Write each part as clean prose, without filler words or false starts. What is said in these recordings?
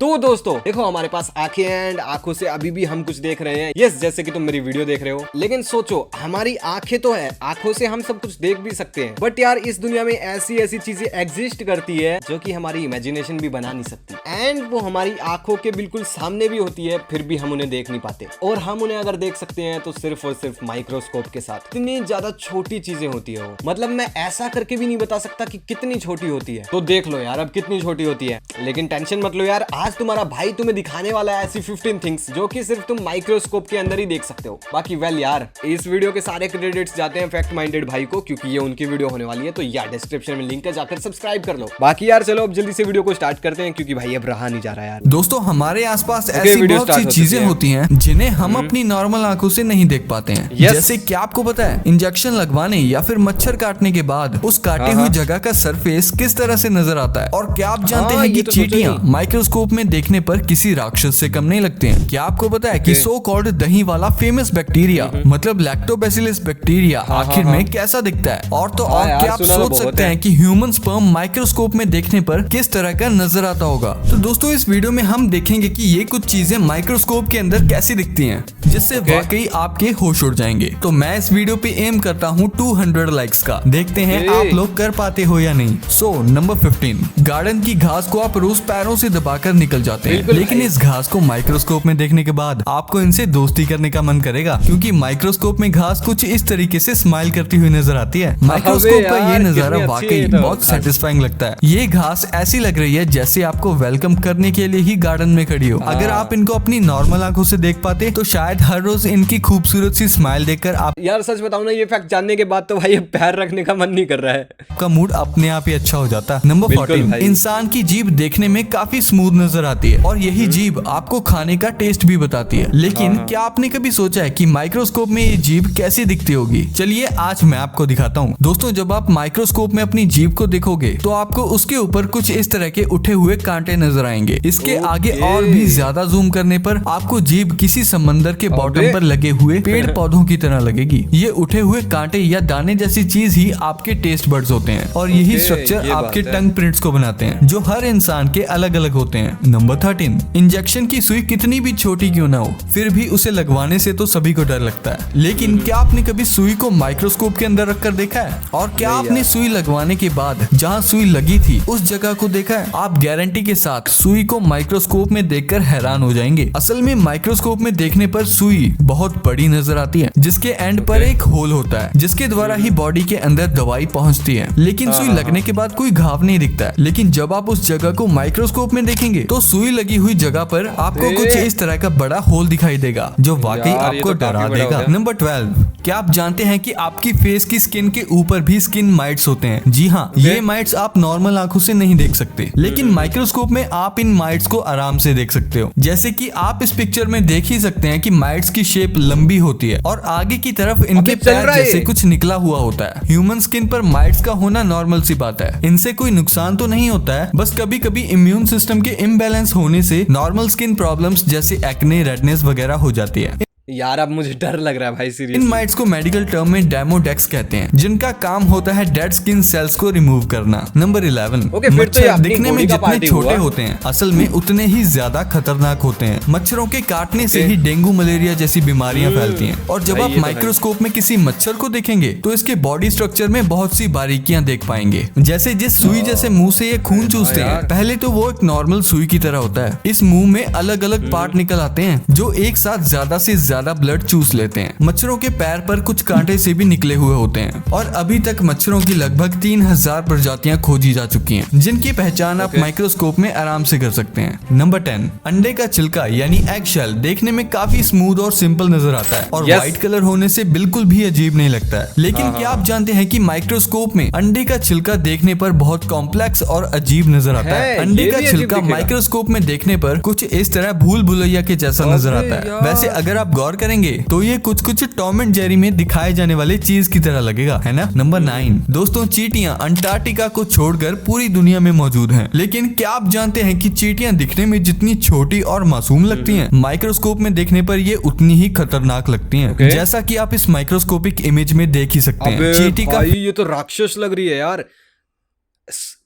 तो दोस्तों देखो हमारे पास आंखें एंड आंखों से अभी भी हम कुछ देख रहे हैं। यस, जैसे कि तुम मेरी वीडियो देख रहे हो, लेकिन सोचो हमारी आंखें तो है, आंखों से हम सब कुछ देख भी सकते हैं, बट यार इस दुनिया में ऐसी ऐसी चीजें एग्जिस्ट करती है जो कि हमारी इमेजिनेशन भी बना नहीं सकती, एंड वो हमारी आंखों के बिल्कुल सामने भी होती है, फिर भी हम उन्हें देख नहीं पाते। और हम उन्हें अगर देख सकते हैं तो सिर्फ और सिर्फ माइक्रोस्कोप के साथ। इतनी ज्यादा छोटी चीजें होती है वो, मतलब मैं ऐसा करके भी नहीं बता सकता कि कितनी छोटी होती है। तो देख लो यार अब कितनी छोटी होती है। लेकिन टेंशन मत लो यार, आज तुम्हारा भाई तुम्हें दिखाने वाला है ऐसी 15 थिंग्स जो कि सिर्फ तुम माइक्रोस्कोप के अंदर ही देख सकते हो। बाकी वेल यार, इस वीडियो के सारे क्रेडिट्स जाते हैं फैक्ट माइंडेड भाई को, क्योंकि ये उनकी वीडियो होने वाली है। तो यार डिस्क्रिप्शन में लिंक है, जाकर सब्सक्राइब कर लो। बाकी यार चलो अब जल्दी से वीडियो को स्टार्ट करते हैं, क्योंकि भाई अब रहा नहीं जा रहा यार। दोस्तों हमारे आसपास ऐसी बहुत सी चीजें होती हैं जिन्हें हम अपनी नॉर्मल आंखों से नहीं देख पाते हैं। जैसे क्या आपको पता है इंजेक्शन लगवाने या फिर मच्छर काटने के बाद उस काटे हुई जगह का सरफेस किस तरह से नजर आता है? और क्या आप जानते हैं कि चींटियां माइक्रोस्कोप में देखने पर किसी राक्षस से कम नहीं लगते हैं? क्या आपको पता है कि सो कॉल्ड दही वाला फेमस बैक्टीरिया मतलब लैक्टोबैसिलस बैक्टीरिया आखिर में कैसा दिखता है? और तो और क्या आप सोच सकते हैं कि ह्यूमन स्पर्म माइक्रोस्कोप में देखने पर किस तरह का नजर आता होगा? तो दोस्तों इस वीडियो में हम देखेंगे कि ये कुछ चीजें माइक्रोस्कोप के अंदर कैसी दिखती हैं, जिससे वाकई आपके होश उड़ जाएंगे। तो मैं इस वीडियो पे एम करता हूँ 200 लाइक्स का। देखते हैं आप लोग कर पाते हो या नहीं। सो नंबर 15, गार्डन की घास को आप रोज पैरों से दबाकर निकल जाते हैं, लेकिन इस घास को माइक्रोस्कोप में देखने के बाद आपको इनसे दोस्ती करने का मन करेगा, क्योंकि माइक्रोस्कोप में घास कुछ इस तरीके से स्माइल करती हुई नजर आती है। माइक्रोस्कोप का ये नजारा वाकई बहुत सेटिस्फाइंग लगता है। ये घास ऐसी लग रही है जैसे आपको वेलकम करने के लिए ही गार्डन में खड़ी हो। अगर आप इनको अपनी नॉर्मल आंखों से देख पाते तो शायद हर रोज इनकी खूबसूरत सी स्माइल देखकर आप यार सच बताऊं ना, ये फैक्ट जानने के बाद तो भाई पैर रखने का मन नहीं कर रहा है। आपका मूड अपने आप ही अच्छा हो जाता है। नंबर 14, इंसान की जीभ देखने में काफी स्मूथ नजर आती है और यही जीभ आपको खाने का टेस्ट भी बताती है। लेकिन क्या आपने कभी सोचा है कि माइक्रोस्कोप में ये जीभ कैसी दिखती होगी? चलिए आज मैं आपको दिखाता हूँ। दोस्तों जब आप माइक्रोस्कोप में अपनी जीभ को देखोगे तो आपको उसके ऊपर कुछ इस तरह के उठे हुए कांटे नजर आएंगे। इसके आगे और भी ज्यादा जूम करने पर आपको जीभ किसी समंदर के बॉटम पर लगे हुए पेड़ पौधों की तरह लगेगी। ये उठे हुए कांटे या दाने जैसी चीज ही आपके टेस्ट बड्स होते हैं और यही स्ट्रक्चर आपके टंग प्रिंट्स को बनाते हैं, जो हर इंसान के अलग अलग होते हैं। नंबर 13, इंजेक्शन की सुई कितनी भी छोटी क्यों ना हो, फिर भी उसे लगवाने से तो सभी को डर लगता है। लेकिन क्या आपने कभी सुई को माइक्रोस्कोप के अंदर रखकर देखा है? और क्या आपने सुई लगवाने के बाद जहाँ सुई लगी थी उस जगह को देखा है? आप गारंटी के साथ सुई को माइक्रोस्कोप में देखकर हैरान हो जाएंगे। असल में माइक्रोस्कोप में देखने पर सुई बहुत बड़ी नजर आती है, जिसके एंड पर एक होल होता है जिसके द्वारा ही बॉडी के अंदर दवाई पहुंचती है। लेकिन सुई लगने के बाद कोई घाव नहीं दिखता है। लेकिन जब आप उस जगह को माइक्रोस्कोप में देखेंगे तो सुई लगी हुई जगह पर आपको कुछ इस तरह का बड़ा होल दिखाई देगा, जो वाकई आपको डरा देगा। नंबर 12, क्या आप जानते हैं कि आपकी फेस की स्किन के ऊपर भी स्किन माइट्स होते हैं? जी हाँ, ये माइट्स आप नॉर्मल आंखों से नहीं देख सकते, लेकिन माइक्रोस्कोप में आप इन माइट्स को आराम से देख सकते हो। जैसे कि आप इस पिक्चर में देख ही सकते हैं कि माइट्स की शेप लंबी होती है और आगे की तरफ इनके पैर जैसे कुछ निकला हुआ होता है। ह्यूमन स्किन पर माइट्स का होना नॉर्मल सी बात है। इनसे कोई नुकसान तो नहीं होता है, बस कभी कभी इम्यून सिस्टम के इम्बैलेंस होने से नॉर्मल स्किन प्रॉब्लम्स जैसे एक्ने, रेडनेस वगैरह हो जाती है। यार अब मुझे डर लग रहा है भाई सीरियसली। इन माइट्स को मेडिकल टर्म में डेमोडेक्स कहते हैं, जिनका काम होता है डेड स्किन सेल्स को रिमूव करना। नंबर 11, मच्छर दिखने में जितने छोटे होते हैं असल में उतने ही ज्यादा खतरनाक होते हैं। मच्छरों के काटने से ही डेंगू, मलेरिया जैसी बीमारियां फैलती हैं। और जब आप माइक्रोस्कोप में किसी मच्छर को देखेंगे तो इसके बॉडी स्ट्रक्चर में बहुत सी बारीकियां देख पाएंगे। जैसे जिस सुई जैसे मुंह से ये खून चूसते हैं, पहले तो वो एक नॉर्मल सुई की तरह होता है। इस मुंह में अलग अलग पार्ट निकल आते हैं जो एक साथ ज्यादा से ज्यादा ब्लड चूस लेते हैं। मच्छरों के पैर पर कुछ कांटे से भी निकले हुए होते हैं और अभी तक मच्छरों की लगभग 3000 प्रजातियां खोजी जा चुकी हैं, जिनकी पहचान आप माइक्रोस्कोप में आराम से कर सकते हैं। नंबर 10, अंडे का छिलका यानी एग शेल देखने में काफी स्मूथ और सिंपल नजर आता है और व्हाइट कलर होने से बिल्कुल भी अजीब नहीं लगता है। लेकिन क्या आप जानते हैं कि माइक्रोस्कोप में अंडे का छिलका देखने पर बहुत कॉम्प्लेक्स और अजीब नजर आता है? अंडे का छिलका माइक्रोस्कोप में देखने पर कुछ इस तरह भूल भुलैया के जैसा नजर आता है। वैसे अगर आप गौर करेंगे तो ये कुछ कुछ टॉम एंड जेरी में दिखाए जाने वाले चीज की तरह लगेगा, है ना? नंबर 9, दोस्तों चींटियां अंटार्कटिका को छोड़कर पूरी दुनिया में मौजूद हैं। लेकिन क्या आप जानते हैं कि चींटियां दिखने में जितनी छोटी और मासूम लगती हैं, माइक्रोस्कोप में देखने पर ये उतनी ही खतरनाक लगती हैं। जैसा कि आप इस माइक्रोस्कोपिक इमेज में देख ही सकते हैं। चींटी का ये तो राक्षस लग रही है यार।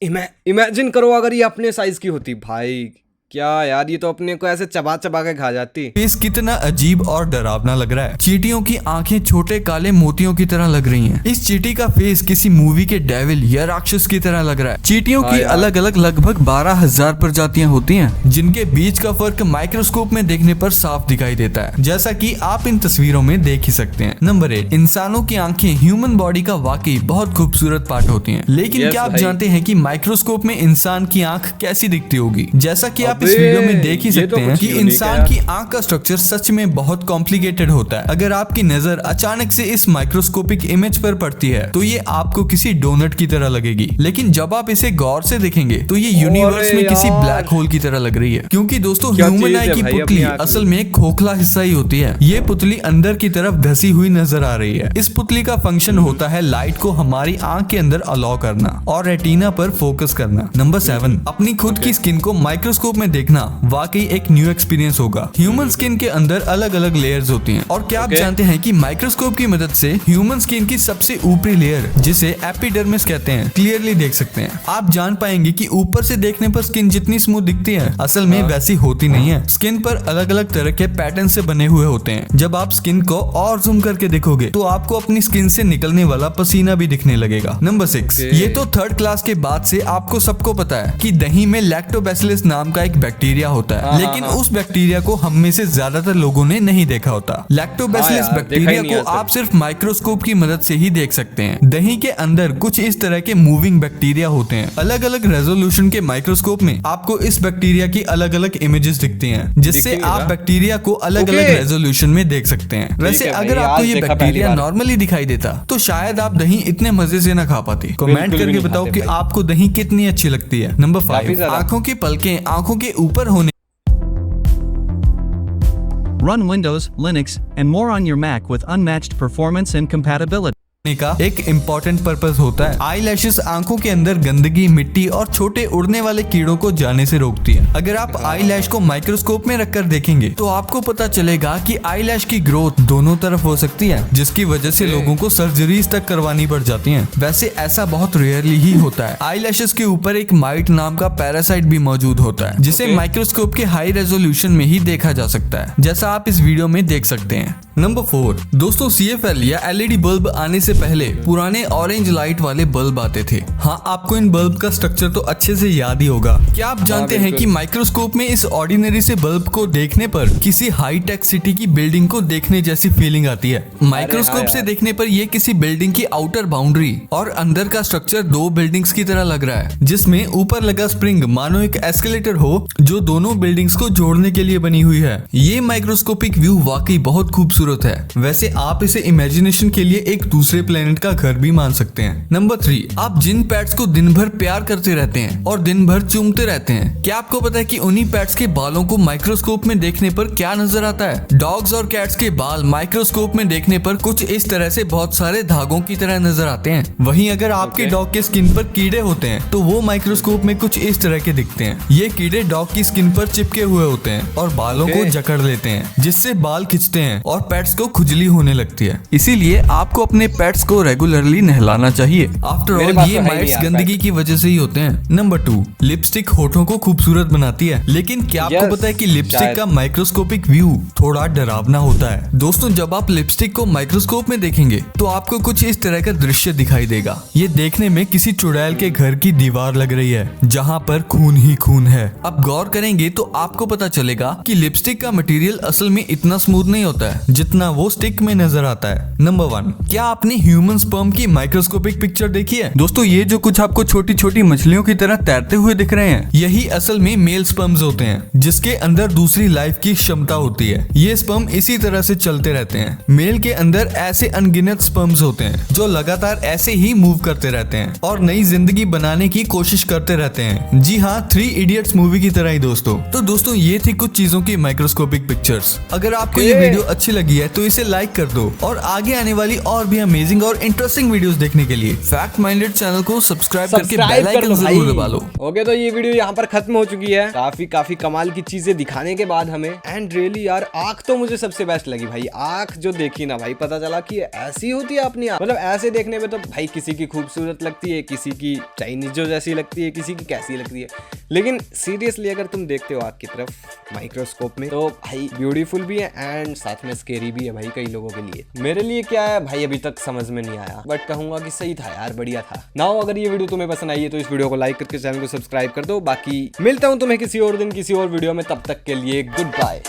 इमेजिन करो अगर ये अपने साइज की होती भाई, क्या यार, ये तो अपने को ऐसे चबा चबा के खा जाती। फेस कितना अजीब और डरावना लग रहा है। चींटियों की आंखें छोटे काले मोतियों की तरह लग रही हैं। इस चींटी का फेस किसी मूवी के डेविल या राक्षस की तरह लग रहा है। चींटियों की अलग अलग लगभग 12,000 प्रजातियां होती हैं, जिनके बीच का फर्क माइक्रोस्कोप में देखने पर साफ दिखाई देता है, जैसा कि आप इन तस्वीरों में देख ही सकते हैं। नंबर 8, इंसानों की आंखें ह्यूमन बॉडी का वाकई बहुत खूबसूरत पार्ट होती हैं। लेकिन क्या आप जानते हैं कि माइक्रोस्कोप में इंसान की आंख कैसी दिखती होगी? जैसा कि आप इस वीडियो में देख ही सकते हैं कि इंसान की आंख का स्ट्रक्चर सच में बहुत कॉम्प्लिकेटेड होता है। अगर आपकी नजर अचानक से इस माइक्रोस्कोपिक इमेज पर पड़ती है तो ये आपको किसी डोनट की तरह लगेगी, लेकिन जब आप इसे गौर से देखेंगे तो ये यूनिवर्स में किसी ब्लैक होल की तरह लग रही है। क्योंकि दोस्तों ह्यूमन आई की पुतली असल में एक खोखला हिस्सा ही होती है। ये पुतली अंदर की तरफ धसी हुई नजर आ रही है। इस पुतली का फंक्शन होता है लाइट को हमारी आंख के अंदर अलाउ करना और रेटिना पर फोकस करना। नंबर 7, अपनी खुद की स्किन को माइक्रोस्कोप में देखना वाकई एक न्यू एक्सपीरियंस होगा। ह्यूमन स्किन के अंदर अलग अलग लेयर्स होती हैं और क्या आप जानते हैं कि माइक्रोस्कोप की मदद से ह्यूमन स्किन की सबसे ऊपरी लेयर, जिसे एपिडर्मिस कहते हैं, क्लियरली देख सकते हैं। आप जान पाएंगे कि ऊपर से देखने पर स्किन जितनी स्मूथ दिखती है, असल में वैसी होती नहीं है। स्किन पर अलग अलग तरह के पैटर्न से बने हुए होते हैं। जब आप स्किन को और जूम करके देखोगे तो आपको अपनी स्किन से निकलने वाला पसीना भी दिखने लगेगा। नंबर 6, ये तो 3rd क्लास के बाद से आपको सबको पता है कि दही में लैक्टोबैसिलस नाम का एक बैक्टीरिया होता है, लेकिन उस बैक्टीरिया को हम में से ज्यादातर लोगों ने नहीं देखा होता। लैक्टोबैसिलस बैक्टीरिया को आप सिर्फ माइक्रोस्कोप की मदद से ही देख सकते हैं। दही के अंदर कुछ इस तरह के मूविंग बैक्टीरिया होते हैं। अलग अलग रेजोल्यूशन के माइक्रोस्कोप में आपको इस बैक्टीरिया की अलग अलग इमेजेस दिखती हैं, जिससे आप बैक्टीरिया को अलग अलग रेजोल्यूशन में देख सकते हैं। वैसे अगर आपको ये बैक्टीरिया नॉर्मली दिखाई देता तो शायद आप दही इतने मजे से न खा पाते। कमेंट करके बताओ कि आपको दही कितनी अच्छी लगती है। नंबर 5, आंखों की पलकें आंखों के ऊपर होने Run Windows, Linux, and more on your Mac with unmatched performance and compatibility. का एक इम्पोर्टेंट पर्पस होता है। आई लैशेस आंखों के अंदर गंदगी, मिट्टी और छोटे उड़ने वाले कीड़ों को जाने से रोकती है। अगर आप आई लैश को माइक्रोस्कोप में रखकर देखेंगे तो आपको पता चलेगा कि आई लैश की ग्रोथ दोनों तरफ हो सकती है, जिसकी वजह से लोगों को सर्जरीज तक करवानी पड़ जाती हैं। वैसे ऐसा बहुत रेयरली ही होता है। आई लैशेस के ऊपर एक माइट नाम का पैरासाइट भी मौजूद होता है, जिसे माइक्रोस्कोप के हाई रेजोल्यूशन में ही देखा जा सकता है, जैसा आप इस वीडियो में देख सकते हैं। नंबर 4, दोस्तों CFL या LED बल्ब आने से पहले पुराने ऑरेंज लाइट वाले बल्ब आते थे। हाँ, आपको इन बल्ब का स्ट्रक्चर तो अच्छे से याद ही होगा। क्या आप जानते हैं कि माइक्रोस्कोप में इस ऑर्डिनरी से बल्ब को देखने पर किसी हाई टेक सिटी की बिल्डिंग को देखने जैसी फीलिंग आती है। माइक्रोस्कोप से देखने पर ये किसी बिल्डिंग की आउटर बाउंड्री और अंदर का स्ट्रक्चर 2 बिल्डिंग्स की तरह लग रहा है, जिसमें ऊपर लगा स्प्रिंग मानो एक एस्केलेटर हो जो दोनों बिल्डिंग्स को जोड़ने के लिए बनी हुई है। ये माइक्रोस्कोपिक व्यू वाकई बहुत खूबसूरत है। वैसे आप इसे इमेजिनेशन के लिए एक दूसरे प्लेनेट का घर भी मान सकते हैं। नंबर 3, आप जिन पेट्स को दिन भर प्यार करते रहते हैं और दिन भर चूमते रहते हैं, क्या आपको पता है कि उन्हीं पेट्स के बालों को माइक्रोस्कोप में देखने पर क्या नजर आता है? डॉग्स और कैट्स के बाल माइक्रोस्कोप में देखने पर कुछ इस तरह से बहुत सारे धागों की तरह नजर आते हैं। वहीं अगर आपके डॉग के स्किन पर कीड़े होते हैं तो वो माइक्रोस्कोप में कुछ इस तरह के दिखते हैं। ये कीड़े डॉग की स्किन पर चिपके हुए होते हैं और बालों को जकड़ लेते हैं, जिससे बाल खिंचते हैं और पेट्स को खुजली होने लगती है। इसीलिए आपको अपने पेट्स को रेगुलरली नहलाना चाहिए। आफ्टर ऑल ये माइट्स गंदगी की वजह से ही होते हैं। नंबर 2, लिपस्टिक होठों को खूबसूरत बनाती है, लेकिन क्या आपको पता है कि लिपस्टिक का माइक्रोस्कोपिक व्यू थोड़ा डरावना होता है। दोस्तों, जब आप लिपस्टिक को माइक्रोस्कोप में देखेंगे तो आपको कुछ इस तरह का दृश्य दिखाई देगा। ये देखने में किसी चुड़ैल के घर की दीवार लग रही है, जहाँ पर खून ही खून है। अब गौर करेंगे तो आपको पता चलेगा कि लिपस्टिक का मटेरियल असल में इतना स्मूथ नहीं होता है जितना वो स्टिक में नजर आता है। नंबर 1, क्या आपने ह्यूमन स्पर्म की माइक्रोस्कोपिक पिक्चर देखी है? दोस्तों, ये जो कुछ आपको छोटी छोटी मछलियों की तरह तैरते हुए दिख रहे हैं, यही असल में मेल स्पर्म्स होते हैं, जिसके अंदर दूसरी लाइफ की क्षमता होती है। ये स्पर्म इसी तरह से चलते रहते हैं। मेल के अंदर ऐसे अनगिनत स्पर्म्स होते हैं जो लगातार ऐसे ही मूव करते रहते हैं और नई जिंदगी बनाने की कोशिश करते रहते हैं। जी हाँ, 3 इडियट्स मूवी की तरह ही दोस्तों। तो दोस्तों, ये थी कुछ चीजों की माइक्रोस्कोपिक पिक्चर्स। अगर आपको ये वीडियो अच्छी लगी है तो इसे लाइक कर दो और आगे आने वाली और भी अमेजिंग अमेजिंग और इंटरेस्टिंग वीडियोस देखने के लिए फैक्ट माइंडेड चैनल को सब्सक्राइब करके बेल आइकन जरूर दबा लो। ओके, तो ये वीडियो यहाँ पर खत्म हो चुकी है। काफी कमाल की चीजें दिखाने के बाद हमें, एंड रियली यार आंख तो मुझे सबसे बेस्ट लगी भाई। आंख जो देखी ना भाई, पता चला कि ऐसी होती है अपनी आंख। मतलब ऐसे देखने में तो भाई किसी की खूबसूरत लगती है, किसी की चाइनीज जैसी लगती है, किसी की कैसी लगती है, लेकिन सीरियसली अगर तुम देखते हो आंख की तरफ माइक्रोस्कोप में तो भाई ब्यूटीफुल भी है एंड साथ में स्केरी भी है भाई कई लोगों के लिए। मेरे लिए क्या है भाई अभी तक समझ में नहीं आया, बट कहूंगा कि सही था यार, बढ़िया था। नाउ अगर ये वीडियो तुम्हें पसंद आई है तो इस वीडियो को लाइक करके चैनल को सब्सक्राइब कर दो। बाकी मिलता हूं तुम्हें किसी और दिन किसी और वीडियो में, तब तक के लिए गुड बाय।